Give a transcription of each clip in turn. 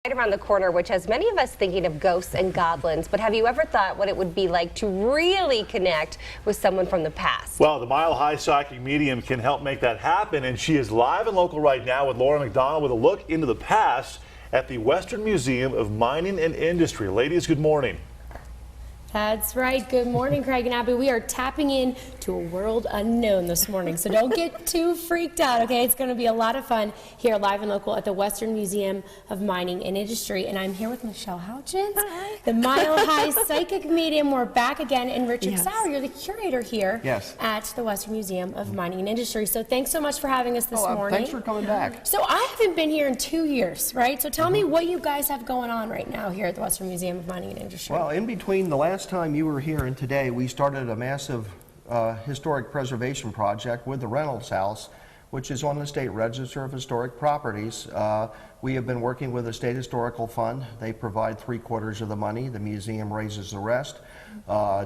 Right around the corner, which has many of us thinking of ghosts and goblins, but have you ever thought what it would be like to really connect with someone from the past? Well, the Mile High Psychic Medium can help make that happen, and she is live and local right now with Laura McDonald with a look into the past at the Western Museum of Mining and Industry. Ladies, good morning. That's right. Good morning, Craig and Abby. We are tapping in to a world unknown this morning, so don't get too freaked out, okay? It's going to be a lot of fun here live and local at the Western Museum of Mining and Industry, and I'm here with Michelle Houchins, the Mile High Psychic Medium. We're back again, and Richard Sauer, you're the curator here at the Western Museum of Mining and Industry, so thanks so much for having us this morning. Thanks for coming back. So I haven't been here in 2 years, right? So tell me what you guys have going on right now here at the Western Museum of Mining and Industry. Well, in between the last time you were here and today, we started a massive historic preservation project with the Reynolds House, which is on the State Register of Historic Properties. We have been working with the State Historical Fund. They provide 3/4 of the money. The museum raises the rest.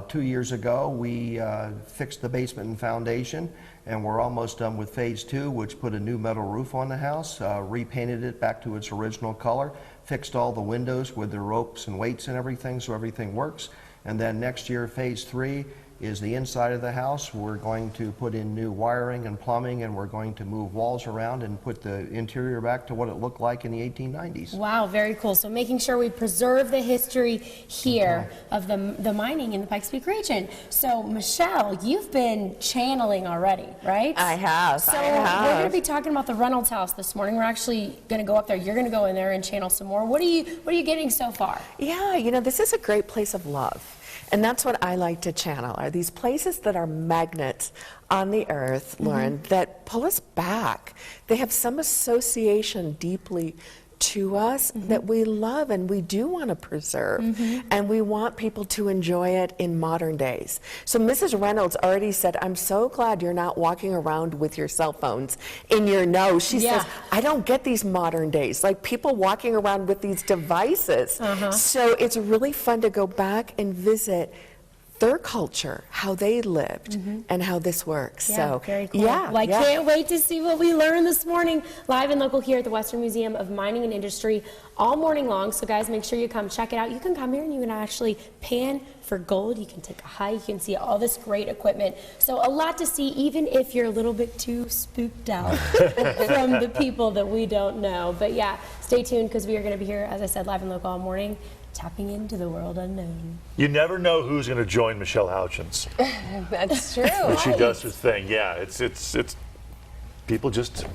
2 years ago, we fixed the basement and foundation, and we're almost done with phase 2, which put a new metal roof on the house, repainted it back to its original color, fixed all the windows with the ropes and weights and everything, so everything works. And then next year, phase 3 is the inside of the house. We're going to put in new wiring and plumbing, and we're going to move walls around and put the interior back to what it looked like in the 1890s. Wow, very cool. So making sure we preserve the history here of the mining in the Pikes Peak region. So Michelle, you've been channeling already, right? I have. So we're going to be talking about the Reynolds House this morning. We're actually going to go up there. You're going to go in there and channel some more. What are you getting so far? Yeah, you know, this is a great place of love. And that's what I like to channel, are these places that are magnets on the earth, Lauren, that pull us back. They have some association deeply to us that we love and we do want to preserve. And we want people to enjoy it in modern days. So Mrs. Reynolds already said, I'm so glad you're not walking around with your cell phones in your nose. She says, I don't get these modern days, like people walking around with these devices. So it's really fun to go back and visit their culture, how they lived, and how this works. Yeah, so very cool. Well, I can't wait to see what we learned this morning, live and local here at the Western Museum of Mining and Industry all morning long. So guys, make sure you come check it out. You can come here and you can actually pan for gold. You can take a hike. You can see all this great equipment. So a lot to see, even if you're a little bit too spooked out from the people that we don't know. But yeah, stay tuned because we are going to be here, as I said, live and local all morning, tapping into the world unknown. You never know who's going to join Michelle Houchins. That's true. When she does her thing. Yeah, it's people just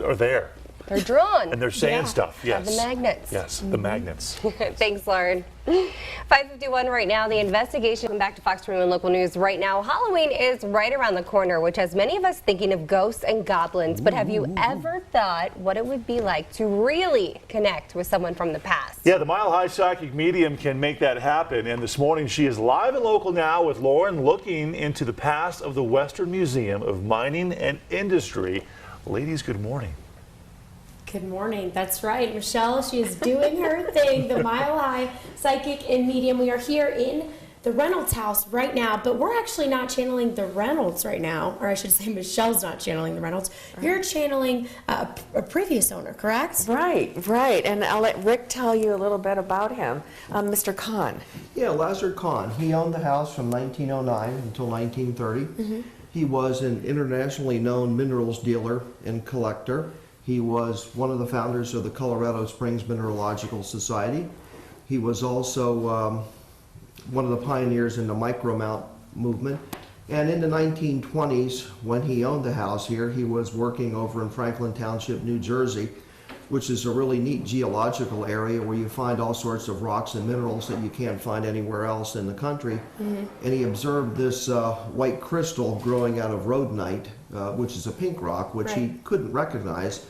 are there. They're drawn. And they're saying stuff. Yes. The magnets. Yes, the magnets. Thanks, Lauren. 5:51 right now. The investigation. Welcome back to FOX21 Local News. Right now, Halloween is right around the corner, which has many of us thinking of ghosts and goblins. But have you ever thought what it would be like to really connect with someone from the past? Yeah, the Mile High Psychic Medium can make that happen. And this morning, she is live and local now with Lauren, looking into the past of the Western Museum of Mining and Industry. Ladies, good morning. Good morning. That's right. Michelle, she is doing her thing, the Mile High Psychic and Medium. We are here in the Reynolds House right now, but we're actually not channeling the Reynolds right now, or I should say Michelle's not channeling the Reynolds. You're channeling a previous owner, correct? Right. And I'll let Rick tell you a little bit about him. Mr. Kahn. Yeah, Lazar Kahn. He owned the house from 1909 until 1930. He was an internationally known minerals dealer and collector. He was one of the founders of the Colorado Springs Mineralogical Society. He was also one of the pioneers in the micromount movement. And in the 1920s, when he owned the house here, he was working over in Franklin Township, New Jersey, which is a really neat geological area where you find all sorts of rocks and minerals that you can't find anywhere else in the country. And he observed this white crystal growing out of rhodonite, which is a pink rock, which he couldn't recognize.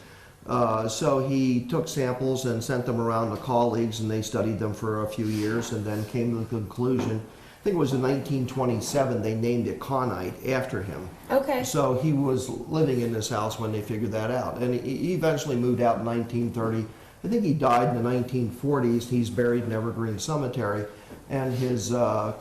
So he took samples and sent them around to colleagues, and they studied them for a few years and then came to the conclusion, I think it was in 1927, they named it Kahnite after him. Okay. So he was living in this house when they figured that out. And he eventually moved out in 1930. I think he died in the 1940s. He's buried in Evergreen Cemetery. And his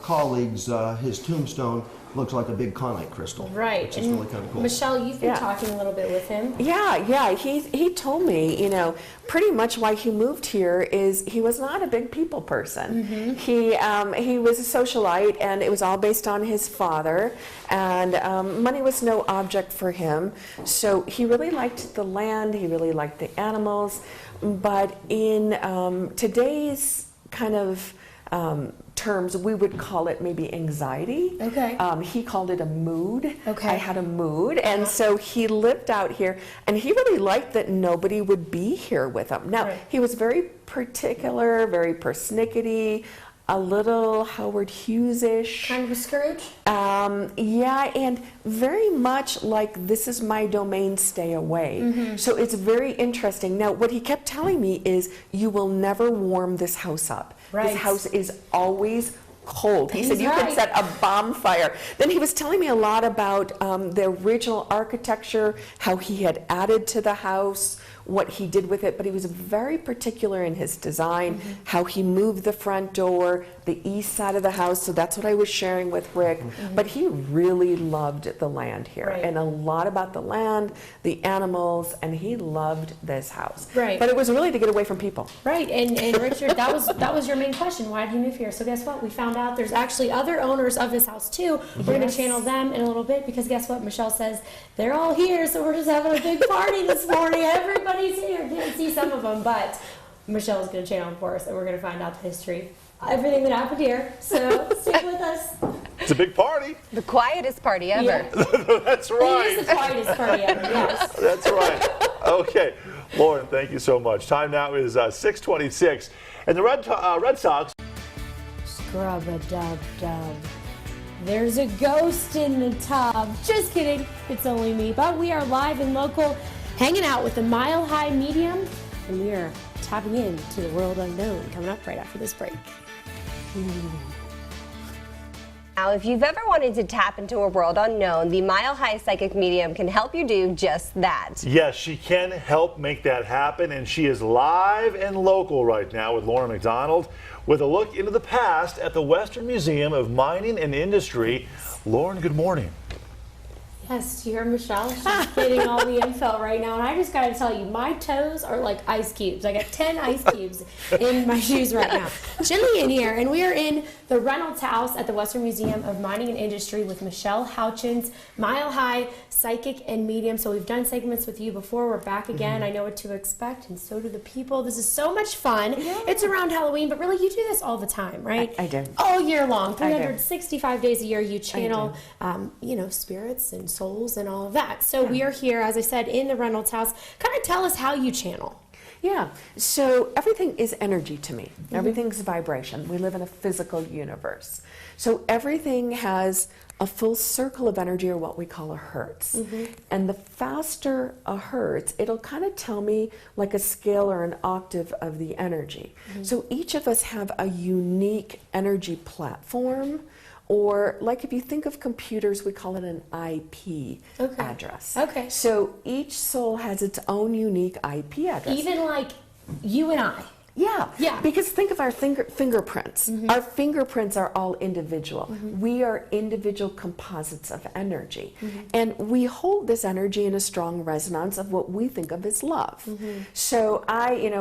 colleagues, his tombstone looks like a big conite crystal. Right. Which is really kind of cool. Michelle, you've been Yeah. talking a little bit with him. Yeah. He told me, pretty much why he moved here is he was not a big people person. He was a socialite, and it was all based on his father. And money was no object for him. So he really liked the land. He really liked the animals. But in today's kind of terms, we would call it maybe anxiety. Okay. He called it a mood. Okay. I had a mood, and so he lived out here, and he really liked that nobody would be here with him. Now, Right. he was very particular, very persnickety, a little Howard Hughes-ish. Kind of a Scrooge? Yeah, and very much like, this is my domain, stay away. So it's very interesting. Now, what he kept telling me is, you will never warm this house up. Right. This house is always cold. He said He's you right. could set a bonfire. Then he was telling me a lot about the original architecture, how he had added to the house, what he did with it, but he was very particular in his design, how he moved the front door, the east side of the house, so that's what I was sharing with Rick. But he really loved the land here, Right. and a lot about the land, the animals, and he loved this house. Right. But it was really to get away from people. Right, and Richard, that was your main question. Why did he move here? So guess what? We found out there's actually other owners of this house too. We're going to channel them in a little bit, because guess what? Michelle says they're all here, so we're just having a big party this morning. Everybody's here. Can't see some of them, but Michelle's going to channel them for us, and we're going to find out the history, everything that happened here. So stick with us. It's a big party. The quietest party ever. Yeah. That's It right. is the quietest party ever. Yes. That's right. Okay, Lauren, thank you so much. Time now is 6:26, and the Red Sox. Scrub-a-dub-dub. There's a ghost in the tub. Just kidding. It's only me. But we are live and local, hanging out with the Mile High Medium, and we are tapping into the world unknown. Coming up right after this break. Now, if you've ever wanted to tap into a world unknown, the Mile High Psychic Medium can help you do just that. Yes, she can help make that happen, and she is live and local right now with Lauren McDonald with a look into the past at the Western Museum of Mining and Industry. Lauren, good morning. Yes, you heard Michelle. She's getting all the info right now. And I just got to tell you, my toes are like ice cubes. I got 10 ice cubes in my shoes right now. Chilly in here. And we are in the Reynolds House at the Western Museum of Mining and Industry with Michelle Houchins, Mile High Psychic and Medium. So we've done segments with you before. We're back again. I know what to expect, and so do the people. This is so much fun. It's around Halloween, but really you do this all the time, right? I do. All year long, I do. 365 days a year, you channel, spirits and souls and all of that. So we are here, as I said, in the Reynolds house. Kind of tell us how you channel. Yeah, so everything is energy to me. Everything's vibration. We live in a physical universe. So everything has a full circle of energy, or what we call a hertz. And the faster a hertz, it'll kind of tell me like a scale or an octave of the energy. So each of us have a unique energy platform, or like if you think of computers, we call it an IP address. Okay. So each soul has its own unique IP address. Even like you and I. Yeah. Yeah. Because think of our fingerprints. Our fingerprints are all individual. We are individual composites of energy. And we hold this energy in a strong resonance of what we think of as love. So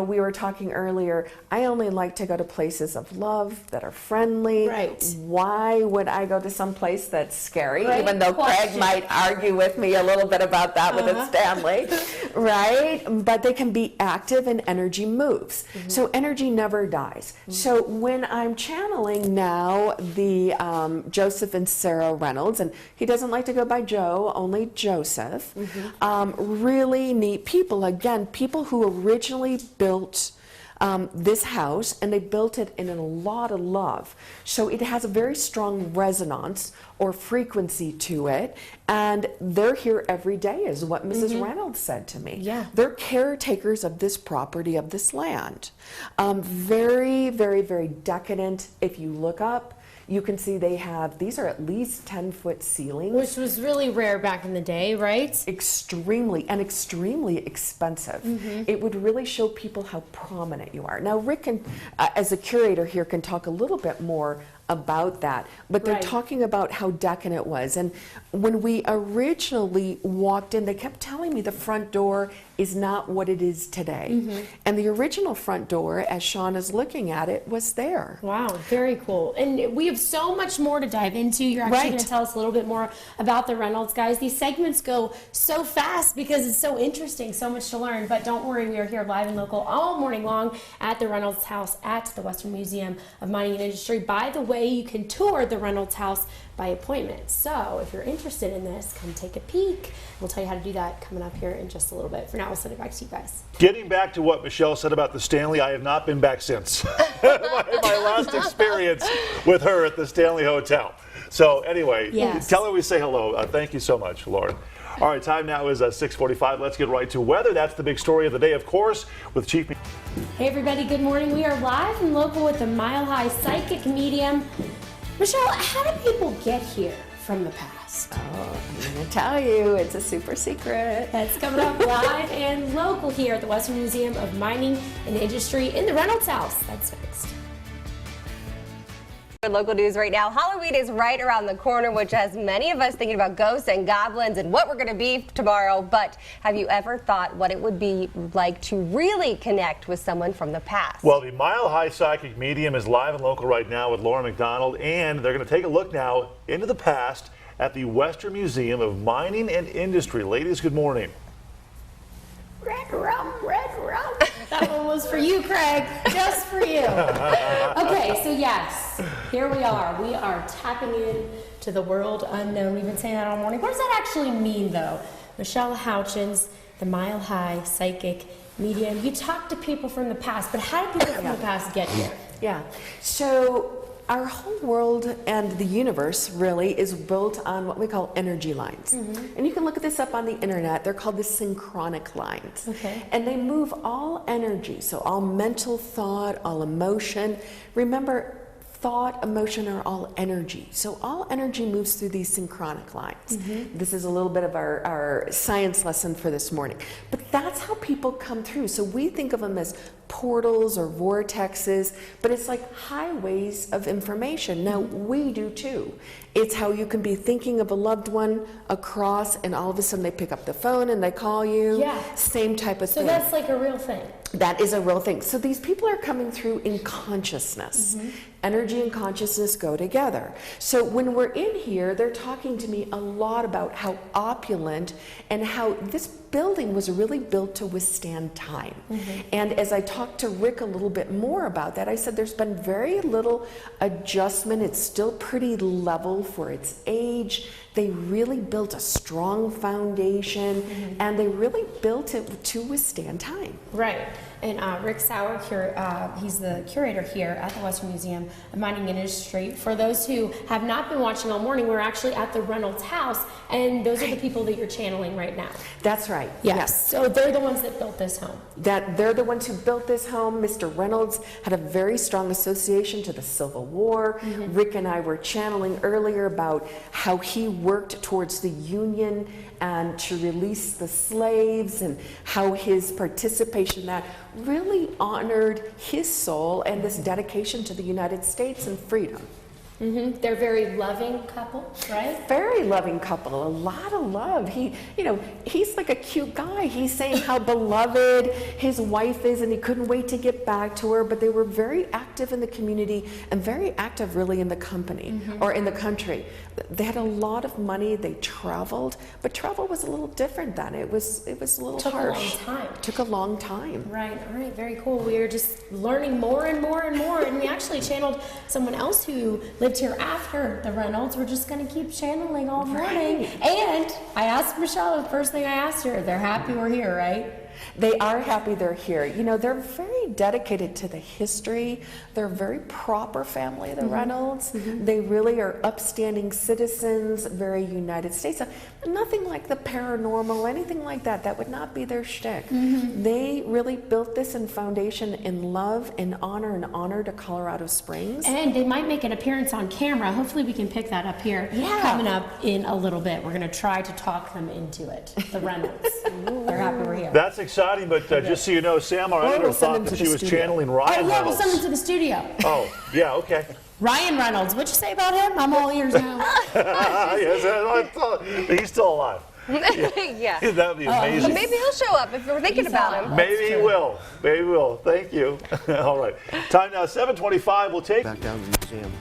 we were talking earlier, I only like to go to places of love that are friendly. Right. Why would I go to some place that's scary? Right. Even though Question. Craig might argue with me a little bit about that with his family. Right? But they can be active and energy moves. So energy never dies. So when I'm channeling now the Joseph and Sarah Reynolds, and he doesn't like to go by Joe, only Joseph, really neat people. Again, people who originally built this house, and they built it in a lot of love. So it has a very strong resonance or frequency to it, and they're here every day, is what Mrs. Reynolds said to me. Yeah. They're caretakers of this property, of this land. Very, very, very decadent. If you look up, you can see these are at least 10-foot ceilings. Which was really rare back in the day, right? Extremely expensive. It would really show people how prominent you are. Now, Rick, as a curator here, can talk a little bit more about that, but they're Right. talking about how decadent it was. And when we originally walked in, they kept telling me the front door is not what it is today. And the original front door, as Sean is looking at it, was there. Wow, very cool. And we have so much more to dive into. You're actually Right. going to tell us a little bit more about the Reynolds guys. These segments go so fast because it's so interesting, so much to learn. But don't worry, we are here live and local all morning long at the Reynolds House at the Western Museum of Mining and Industry. By the way, you can tour the Reynolds House by appointment. So if you're interested in this, come take a peek. We'll tell you how to do that coming up here in just a little bit. For now, we'll send it back to you guys. Getting back to what Michelle said about the Stanley, I have not been back since my last experience with her at the Stanley Hotel. So anyway, Yes. tell her we say hello. Thank you so much, Lauren. All right, time now is 6:45. Let's get right to weather. That's the big story of the day, of course, with Chief. Hey everybody, good morning. We are live and local with the Mile High Psychic Medium. Michelle, how do people get here from the past? Oh, I'm going to tell you, it's a super secret. That's coming up live and local here at the Western Museum of Mining and Industry in the Reynolds House. That's next. Local news right now. Halloween is right around the corner, which has many of us thinking about ghosts and goblins and what we're going to be tomorrow. But have you ever thought what it would be like to really connect with someone from the past? Well, the Mile High Psychic Medium is live and local right now with Lauren McDonald, and they're going to take a look now into the past at the Western Museum of Mining and Industry. Ladies, good morning. Red rum, red rum. That one was for you, Craig. Just for you. Okay, so yes, here we are. We are tapping in to the world unknown. We've been saying that all morning. What does that actually mean, though? Michelle Houchins, the Mile High Psychic Medium. You talk to people from the past, but how do people from the past get here? Yeah. So our whole world and the universe really is built on what we call energy lines. And you can look at this up on the internet. They're called the synchronic lines. Okay. And they move all energy, so all mental thought, all emotion. Remember, thought, emotion are all energy. So all energy moves through these synchronic lines. This is a little bit of our science lesson for this morning. But that's how people come through. So we think of them as portals or vortexes, but it's like highways of information. Now, we do too. It's how you can be thinking of a loved one across, and all of a sudden they pick up the phone and they call you. Yeah. Same type of So thing. that's like a real thing. That is a real thing. So these people are coming through in consciousness. Energy and consciousness go together. So when we're in here, they're talking to me a lot about how opulent and how this building was really built to withstand time. And as I talked to Rick a little bit more about that, I said there's been very little adjustment. It's still pretty level for its age. They really built a strong foundation, and they really built it to withstand time. Right. And Rick Sauer, he's the curator here at the Western Museum of Mining and Industry. For those who have not been watching all morning, we're actually at the Reynolds House, and those are the people that you're channeling right now. That's right. Yes. So they're the ones that built this home. That they're the ones who built this home. Mr. Reynolds had a very strong association to the Civil War. Rick and I were channeling earlier about how he worked towards the Union and to release the slaves, and how his participation in that really honored his soul and this dedication to the United States and freedom. They're a very loving couple, right? Very loving couple, a lot of love. He's like a cute guy. He's saying how beloved his wife is, and he couldn't wait to get back to her. But they were very active in the community and very active really in the company or in the country. They had a lot of money. They traveled, but travel was a little different then. It was a little harsh. Took a long time. Took a long time. Right. All right. Very cool. We are just learning more and more and more, and we actually channeled someone else who lived here after the Reynolds. We're just going to keep channeling all morning. And I asked Michelle, the first thing I asked her, they're happy we're here, right? They are happy they're here. They're very dedicated to the history. They're a very proper family, the Reynolds. They really are upstanding citizens, very United States. Nothing like the paranormal, anything like that. That would not be their shtick. They really built this in foundation in love and honor to Colorado Springs. And they might make an appearance on camera. Hopefully we can pick that up here coming up in a little bit. We're going to try to talk them into it, the Reynolds. They're happy we're here. That's exciting, but just so you know, Sam, our editor, we'll send thought them that to she the was studio. channeling Ryan Oh, yeah, we'll Reynolds. send them to the studio. Oh, yeah, okay. Ryan Reynolds. What'd you say about him? I'm all ears now. Yes, he's still alive. Yeah. That'd be amazing. But maybe he'll show up if we're thinking about him. Maybe he will. Maybe he will. Thank you. All right. Time now, 7:25. We'll take. Back down to the museum.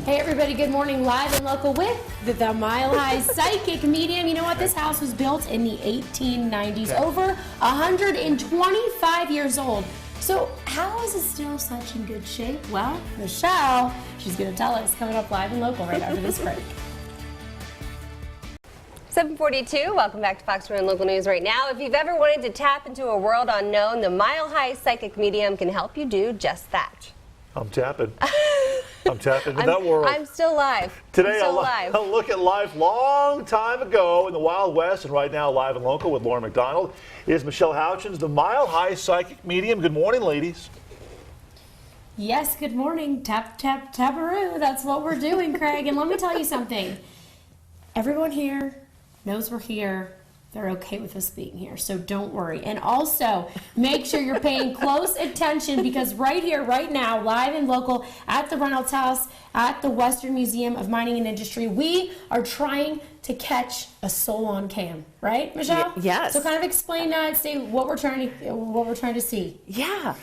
Hey everybody, good morning. Live and local with the Mile High Psychic Medium. You know what? This house was built in the 1890s, over 125 years old. So how is it still such in good shape? Well, Michelle, she's going to tell us coming up live and local right after this break. 7:42. Welcome back to Fox 21 Local News right now. If you've ever wanted to tap into a world unknown, the Mile High Psychic Medium can help you do just that. I'm tapping. I'm tapping into that world. I'm still live. Today, I'm still live. a look at life long time ago in the Wild West, and right now, live and local with Lauren McDonald is Michelle Houchins, the Mile High Psychic Medium. Good morning, ladies. Yes, good morning. Tap, tap, taparoo. That's what we're doing, Craig. And let me tell you something. Everyone here knows we're here. They're okay with us being here, so don't worry. And also, make sure you're paying close attention because right here, right now, live and local at the Reynolds House, at the Western Museum of Mining and Industry, we are trying to catch a soul on cam, right, Michelle? Yes. So kind of explain that, say what we're trying to see. Yeah.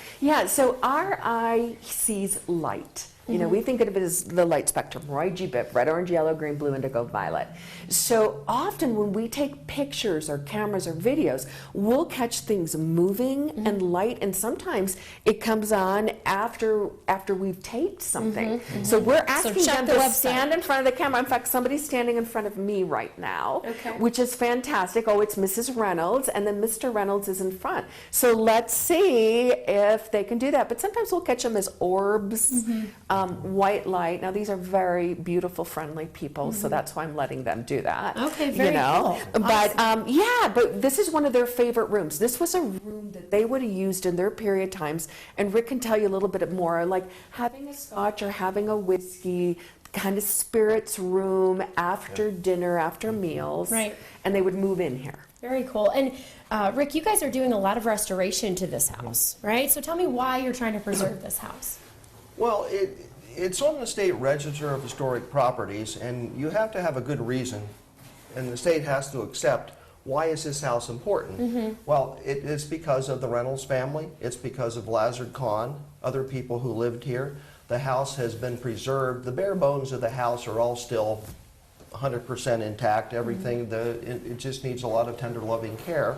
So our eye sees light. You know, we think of it as the light spectrum, right? GBIP, red, orange, yellow, green, blue, indigo, violet. So often when we take pictures or cameras or videos, we'll catch things moving and light, and sometimes it comes on after we've taped something. So we're asking check them the to website. stand in front of the camera. In fact, somebody's standing in front of me right now, which is fantastic. Oh, it's Mrs. Reynolds, and then Mr. Reynolds is in front. So let's see if they can do that. But sometimes we'll catch them as orbs. White light. Now these are very beautiful, friendly people, so that's why I'm letting them do that. Okay, very cool. But but this is one of their favorite rooms. This was a room that they would have used in their period times, and Rick can tell you a little bit more, like having a scotch or having a whiskey, kind of spirits room after dinner, after meals. Right. And they would move in here. Very cool. And Rick, you guys are doing a lot of restoration to this house, right? So tell me why you're trying to preserve this house. Well, it's on the State Register of Historic Properties, and you have to have a good reason, and the state has to accept why is this house important. Well, it's because of the Reynolds family. It's because of Lazard Khan, other people who lived here. The house has been preserved. The bare bones of the house are all still 100% intact. Everything, it just needs a lot of tender, loving care.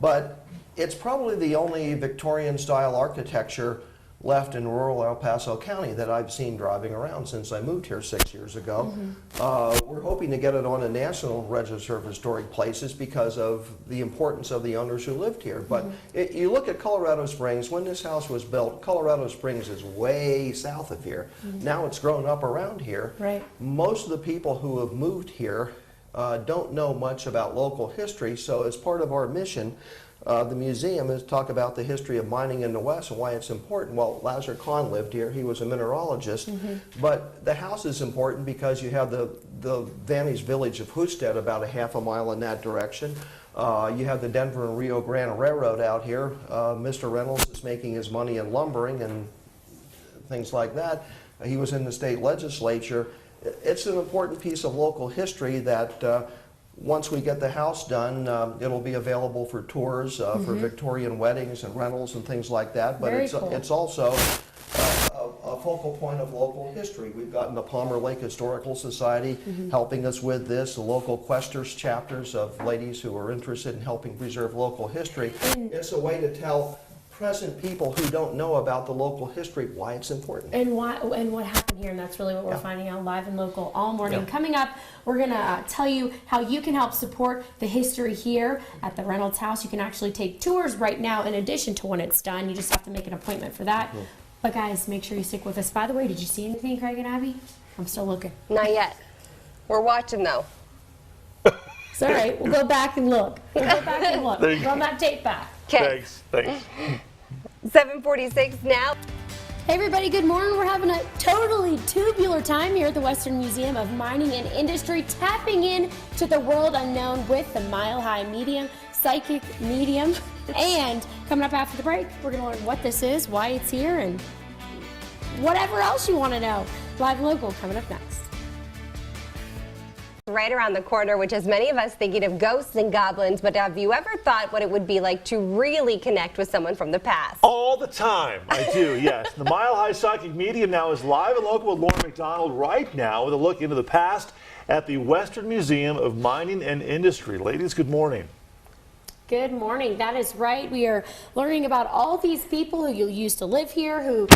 But it's probably the only Victorian-style architecture left in rural El Paso County that I've seen driving around since I moved here 6 years ago. We're hoping to get it on a National Register of Historic Places because of the importance of the owners who lived here. But you look at Colorado Springs, when this house was built, Colorado Springs is way south of here. Now it's grown up around here. Right. Most of the people who have moved here don't know much about local history, so as part of our mission, the museum is talk about the history of mining in the West and why it's important. Well, Lazard Khan lived here. He was a mineralogist. But the house is important because you have the Vantage village of Husted about a half a mile in that direction. You have the Denver and Rio Grande Railroad out here. Mr. Reynolds is making his money in lumbering and things like that. He was in the state legislature. It's an important piece of local history that once we get the house done, it'll be available for tours for Victorian weddings and rentals and things like that. But it's also a focal point of local history. We've gotten the Palmer Lake Historical Society helping us with this, the local Questers chapters of ladies who are interested in helping preserve local history. It's a way to tell present people who don't know about the local history why it's important. And what happened here, and that's really what we're finding out live and local all morning. Coming up, we're going to tell you how you can help support the history here at the Reynolds House. You can actually take tours right now in addition to when it's done. You just have to make an appointment for that. But guys, make sure you stick with us. By the way, did you see anything, Craig and Abby? I'm still looking. Not yet. We're watching though. It's all right. We'll go back and look. We'll go back and look. Run that tape back. Okay. Thanks. 7:46 now. Hey everybody, good morning. We're having a totally tubular time here at the Western Museum of Mining and Industry, tapping in to the world unknown with the Mile High Medium, Psychic Medium. And coming up after the break, we're going to learn what this is, why it's here, and whatever else you want to know. Live and Local coming up next. Right around the corner, which has many of us thinking of ghosts and goblins, but have you ever thought what it would be like to really connect with someone from the past? All the time, I do, yes. The Mile High Psychic Medium now is live and local with Lauren McDonald right now with a look into the past at the Western Museum of Mining and Industry. Ladies, good morning. Good morning. That is right. We are learning about all these people who used to live here, who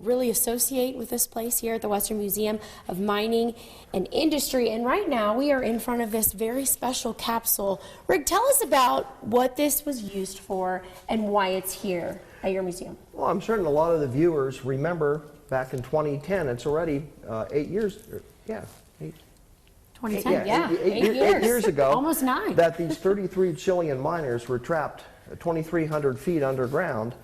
really associate with this place here at the Western Museum of Mining and Industry. And right now we are in front of this very special capsule. Rick, tell us about what this was used for and why it's here at your museum. Well, I'm certain a lot of the viewers remember back in 2010, it's already 8 years, 2010, yeah, 8 years ago. Almost 9. That these 33 Chilean miners were trapped 2,300 feet underground.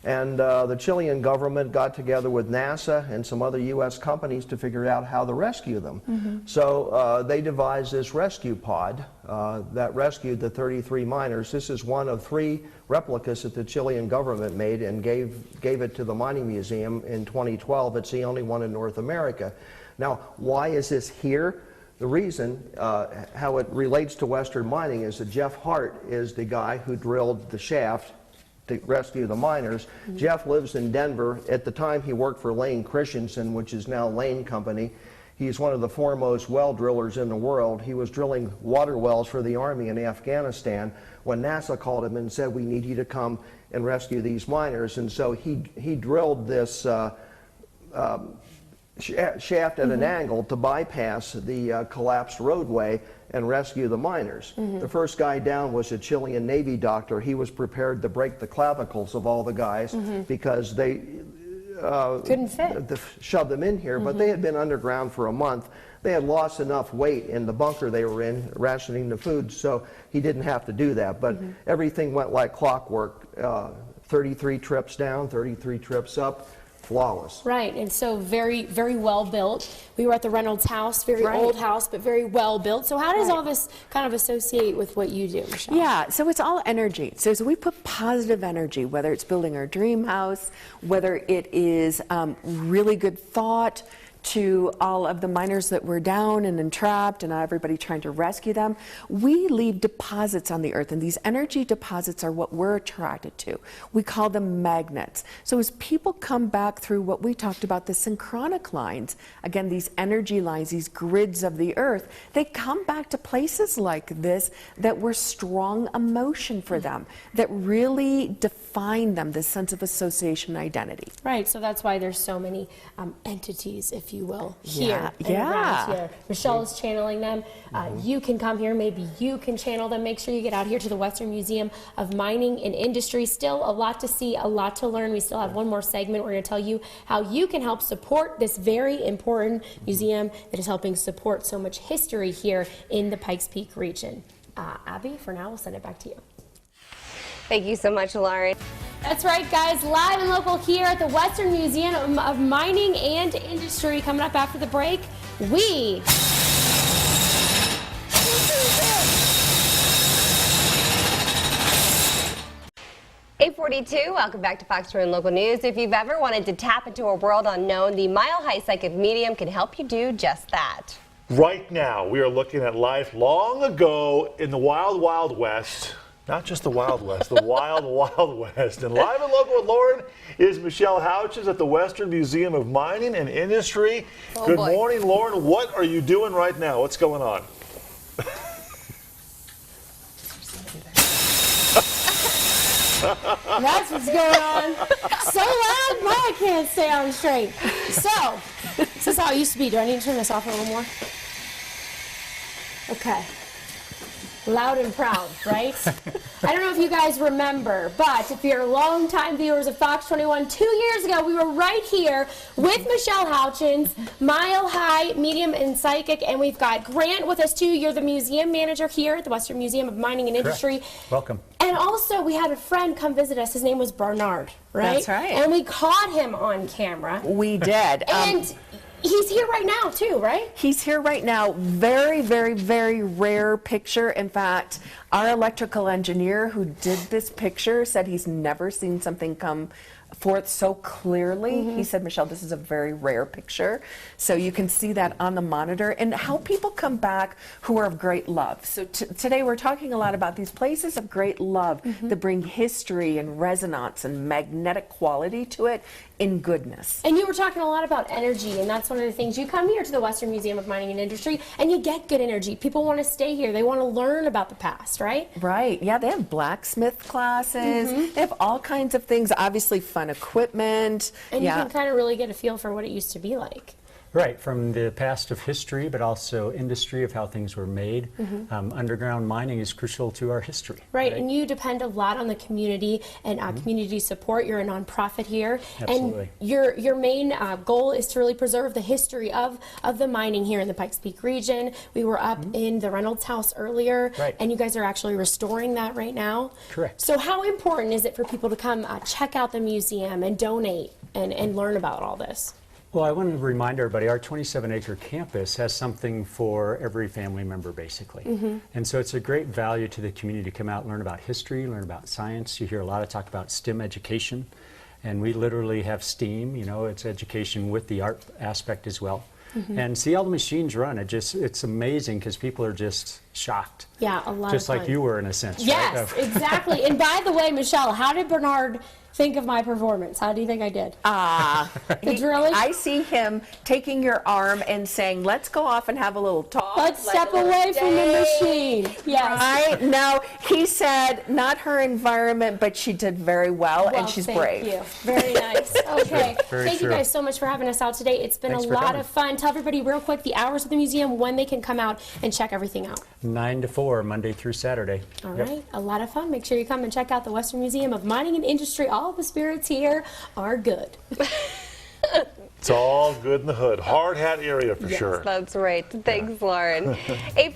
And the Chilean government got together with NASA and some other U.S. companies to figure out how to rescue them. So they devised this rescue pod that rescued the 33 miners. This is one of 3 replicas that the Chilean government made and gave it to the Mining Museum in 2012. It's the only one in North America. Now, why is this here? The reason, how it relates to Western mining, is that Jeff Hart is the guy who drilled the shaft to rescue the miners. Jeff lives in Denver. At the time, he worked for Lane Christensen, which is now Lane Company. He's one of the foremost well drillers in the world. He was drilling water wells for the Army in Afghanistan when NASA called him and said, we need you to come and rescue these miners. And so he drilled this shaft at an angle to bypass the collapsed roadway and rescue the miners. The first guy down was a Chilean Navy doctor. He was prepared to break the clavicles of all the guys because they couldn't fit. Shove them in here, but they had been underground for a month. They had lost enough weight in the bunker they were in, rationing the food, so he didn't have to do that. But everything went like clockwork. 33 trips down, 33 trips up. Flawless. Right, and so very, very well built. We were at the Reynolds house, very old house, but very well built. So how does all this kind of associate with what you do, Michelle? Yeah, so it's all energy. So we put positive energy, whether it's building our dream house, whether it is really good thought to all of the miners that were down and entrapped and everybody trying to rescue them. We leave deposits on the earth, and these energy deposits are what we're attracted to. We call them magnets. So as people come back through what we talked about, the synchronic lines, again, these energy lines, these grids of the earth, they come back to places like this that were strong emotion for them, that really define them, this sense of association and identity. Right, so that's why there's so many entities, if you will, here and Yeah. around here. Michelle is channeling them. You can come here, maybe you can channel them. Make sure you get out here to the Western Museum of Mining and Industry. Still a lot to see, a lot to learn. We still have one more segment. We're going to tell you how you can help support this very important museum that is helping support so much history here in the Pikes Peak region. Abby, for now, we'll send it back to you. Thank you so much, Lauren. That's right, guys. Live and local here at the Western Museum of Mining and Industry. Coming up after the break, we... 8:42. Welcome back to Fox 21 Local News. If you've ever wanted to tap into a world unknown, the Mile High Psychic Medium can help you do just that. Right now, we are looking at life long ago in the Wild Wild West. Not just the Wild West, the Wild Wild West. And live and local with Lauren is Michelle Houchins at the Western Museum of Mining and Industry. Oh, Good boy. morning, Lauren. What are you doing right now? What's going on? That's what's going on. So loud, I can't stay on straight. So, this is how it used to be. Do I need to turn this off a little more? Okay. Loud and proud, right? I don't know if you guys remember, but if you're longtime viewers of Fox 21, 2 years ago, we were right here with Michelle Houchins, Mile High, Medium, and Psychic, and we've got Grant with us too. You're the museum manager here at the Western Museum of Mining and Industry. Correct. Welcome. And also, we had a friend come visit us. His name was Bernard, right? That's right. And we caught him on camera. We did. And he's here right now, too, right? He's here right now. Very, very, very rare picture. In fact, our electrical engineer who did this picture said he's never seen something come forth so clearly. He said, Michelle, this is a very rare picture. So you can see that on the monitor and how people come back who are of great love. So today we're talking a lot about these places of great love that bring history and resonance and magnetic quality to it in goodness. And you were talking a lot about energy, and that's one of the things. You come here to the Western Museum of Mining and Industry, and you get good energy. People want to stay here. They want to learn about the past, right? Right. Yeah, they have blacksmith classes. They have all kinds of things, obviously fun equipment. And you can kind of really get a feel for what it used to be like. Right, from the past of history, but also industry of how things were made. Underground mining is crucial to our history. Right, and you depend a lot on the community and community support. You're a nonprofit here. Absolutely. And your main goal is to really preserve the history of the mining here in the Pikes Peak region. We were up in the Reynolds House earlier, and you guys are actually restoring that right now. Correct. So how important is it for people to come check out the museum and donate and learn about all this? Well, I want to remind everybody, our 27-acre campus has something for every family member, basically. And so it's a great value to the community to come out and learn about history, learn about science. You hear a lot of talk about STEM education, and we literally have STEAM, you know, it's education with the art aspect as well. And see how the machines run. It's amazing because people are just shocked. Yeah, a lot just of fun. like you were in a sense, yes, right? Exactly. And by the way, Michelle, how did Bernard think of my performance? How do you think I did? Really? I see him taking your arm and saying, let's go off and have a little talk. Let's like step a little away from the date. machine. Yes. Right? No, he said, not her environment, but she did very well, and she's brave. Thank you. Very nice. Okay. Very Thank you true. guys so much for having us out today. It's been Thanks a for lot coming. of fun. Tell everybody real quick the hours of the museum, when they can come out and check everything out. 9 to 4, Monday through Saturday. All right. A lot of fun. Make sure you come and check out the Western Museum of Mining and Industry. All the spirits here are good. It's all good in the hood. Hard hat area for Yes, sure. that's right. Thanks, Lauren. 8